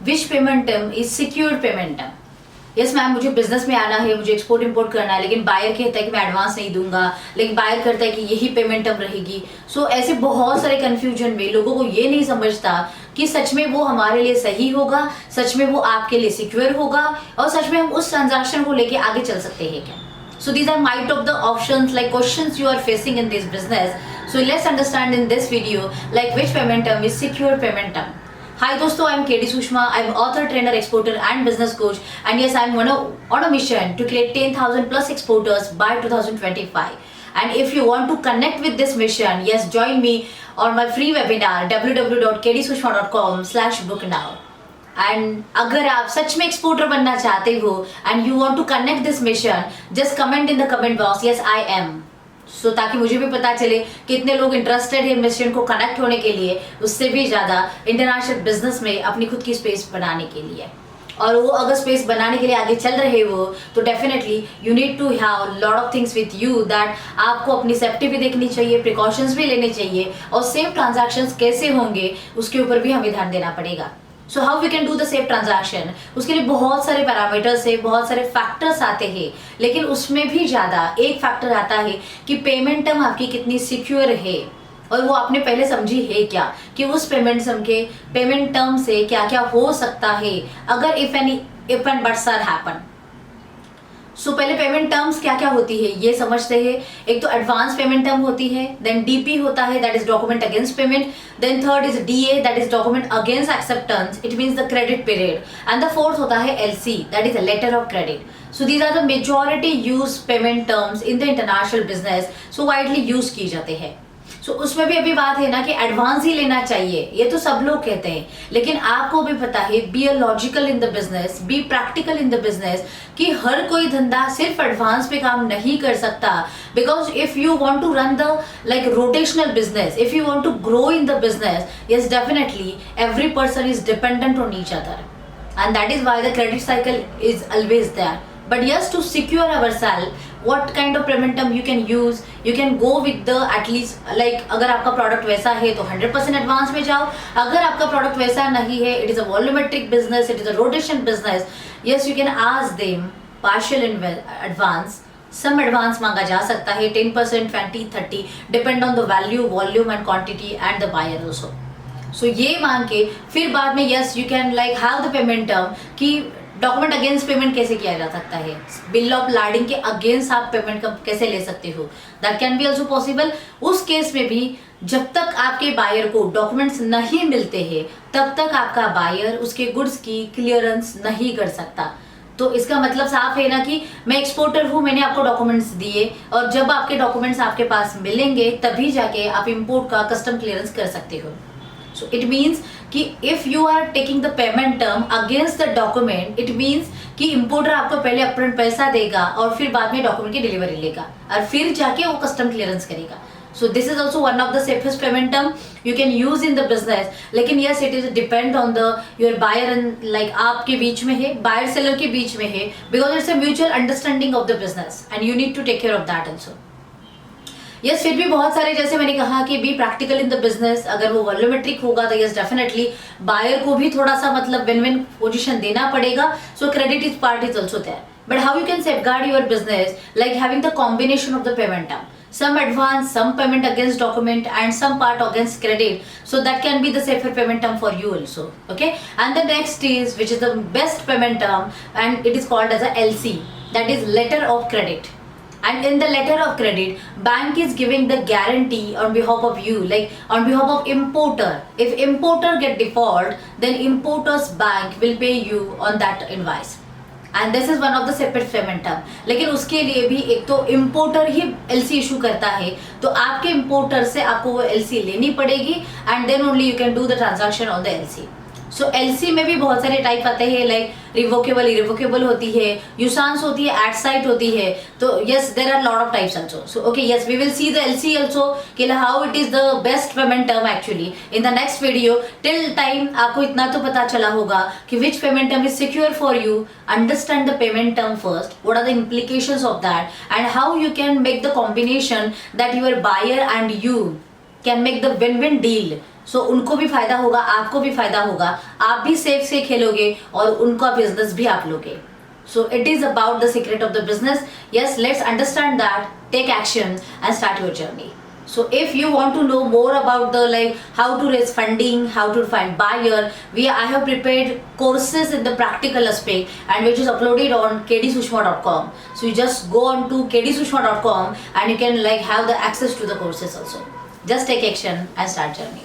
Which payment term is secured payment term. Yes ma'am, मुझे business में आना है, मुझे एक्सपोर्ट इंपोर्ट करना है, लेकिन बायर कहता है कि मैं एडवांस नहीं दूंगा, लेकिन बायर करता है कि यही पेमेंट टर्म रहेगी। सो ऐसे बहुत सारे कंफ्यूजन में लोगों को ये नहीं समझता कि सच में वो हमारे लिए सही होगा, सच में वो आपके लिए सिक्योर होगा, और सच में हम उस ट्रांजैक्शन को लेके आगे चल सकते हैं क्या। So these are might of the options like questions you are facing in this business. So let's understand in this video like which payment term is secure payment term. Hi दोस्तों, I'm KD Sushma. I'm author, trainer, exporter and business coach. And yes, I'm on a mission to create 10,000 plus exporters by 2025. And if you want to connect with this mission, yes, join me on my free webinar www.kdsushma.com/book now. And अगर आप सच में exporter बनना चाहते हो and you want to connect this mission, just comment in the comment box yes I am, so ताकि मुझे भी पता चले कितने लोग इंटरेस्टेड है मिशन को कनेक्ट होने के लिए, उससे भी ज़्यादा इंटरनेशनल बिजनेस में अपनी खुद की स्पेस बनाने के लिए। और वो अगर स्पेस बनाने के लिए आगे चल रहे हो तो definitely you need to have lot of things with you, that आपको अपनी सेफ्टी भी देखनी चाहिए, प्रिकॉशंस भी लेने चाहिए, और सेफ ट्रांजैक्शंस कैसे होंगे उसके ऊपर भी हमें ध्यान देना पड़ेगा। So how we can do the safe transaction, उसके लिए बहुत सारे पैरामीटर्स है, बहुत सारे फैक्टर्स आते हैं, लेकिन उसमें भी ज़्यादा एक फैक्टर आता है कि पेमेंट टर्म आपकी कितनी सिक्योर है, और वो आपने पहले समझी है क्या कि उस पेमेंट टर्म से क्या क्या हो सकता है अगर if and buts are happen. So पहले पेमेंट टर्म्स क्या क्या होती है ये समझते हैं। एक तो एडवांस पेमेंट टर्म होती है, देन डीपी होता है, that is document against payment, then third is DA, that is document against acceptance, it means the credit period, and the fourth होता है LC, that is a letter of credit. So these are the majority use payment terms in the international business, so widely use की जाते हैं। सो उसमें भी अभी बात है ना कि एडवांस ही लेना चाहिए, ये तो सब लोग कहते हैं, लेकिन आपको भी पता है be a logical in the business, be practical in the business, कि हर कोई धंधा सिर्फ एडवांस पे काम नहीं कर सकता। Because if you want to run the like rotational business, if you want to grow in the business, yes definitely every person is dependent on each other, and that is why the credit cycle is always there. But yes, to secure ourselves, what kind of payment term you can use, you can go with the at least like अगर आपका product वैसा है तो 100% advance में जाओ, अगर आपका product वैसा नहीं है, it is a volumetric business, it is a rotation business, yes you can ask them partial advance, some advance मांगा जा सकता है 10%, 20, 30 depend on the value, volume and quantity and the buyer also. So ये मांग के फिर बाद में yes you can like have the payment term कि डॉक्यूमेंट अगेंस्ट पेमेंट कैसे किया जा सकता है, बिल ऑफ लाडिंग के अगेंस्ट आप पेमेंट कैसे ले सकते हो, that can be also possible. उस केस में भी जब तक आपके बायर को डॉक्यूमेंट्स नहीं मिलते हैं तब तक आपका बायर उसके गुड्स की क्लियरेंस नहीं कर सकता। तो इसका मतलब साफ है ना कि मैं एक्सपोर्टर हूँ, मैंने आपको डॉक्यूमेंट्स दिए, और जब आपके डॉक्यूमेंट्स आपके पास मिलेंगे तभी जाके आप इंपोर्ट का कस्टम क्लियरेंस कर सकते हो। So it means कि if you are taking the payment term against the document, it means कि importer आपको पहले अपफ्रंट पैसा देगा और फिर बाद में डॉक्यूमेंट की डिलीवरी लेगा और फिर जाके वो कस्टम क्लियरेंस करेगा। So this is also one of the safest payment term you can use in the business. लेकिन yes it is depend on the your buyer and like आपके बीच में है, buyer seller के बीच में है, because it's a mutual understanding of the business and you need to take care of that also. Yes फिर भी बहुत सारे जैसे मैंने कहा कि be practical in the business, अगर वो वॉल्यूमेट्रिक होगा तो यस डेफिनेटली बायर को भी थोड़ा सा मतलब विन विन पोजीशन देना पड़ेगा। So credit is part is also there, but how you can safeguard your business like having the combination of the payment term, some advance, some payment against document and some part against credit, so that can be the safer payment term for you also. Okay, and the next is which is the best payment term and it is called as a LC, that is letter of credit. And in the letter of credit, bank is giving the guarantee on behalf of you, like on behalf of importer. If importer get default, then importer's bank will pay you on that invoice. And this is one of the separate payment term. लेकिन उसके लिए भी एक तो importer ही LC issue करता है, तो आपके importer से आपको वो LC लेनी पड़ेगी and then only you can do the transaction on the LC. So LC में भी बहुत सारे टाइप आते हैं, लाइक रिवोकेबल, इरिवोकेबल होती है, यूसांस होती है, एट साइट होती है, तो yes there are lot of types also. So okay yes we will see the LC also कि how it is the best payment term actually in the next video. Till time आपको इतना तो पता चला होगा कि which payment term is secure for you, understand the payment term first, what are the implications of that and how you can make the combination that your buyer and you can make the win win deal. So उनको भी फायदा होगा, आपको भी फायदा होगा, आप भी सेफ से खेलोगे और उनका बिजनेस भी आप लोगे. So it is about the secret of the business. Yes, let's understand that, take action and start your journey. So if you want to know more about the how to raise funding, how to find buyer, I have prepared courses in the practical aspect and which is uploaded on kdsushma.com. So you just go on to kdsushma.com and you can have the access to the courses also. Just take action and start journey.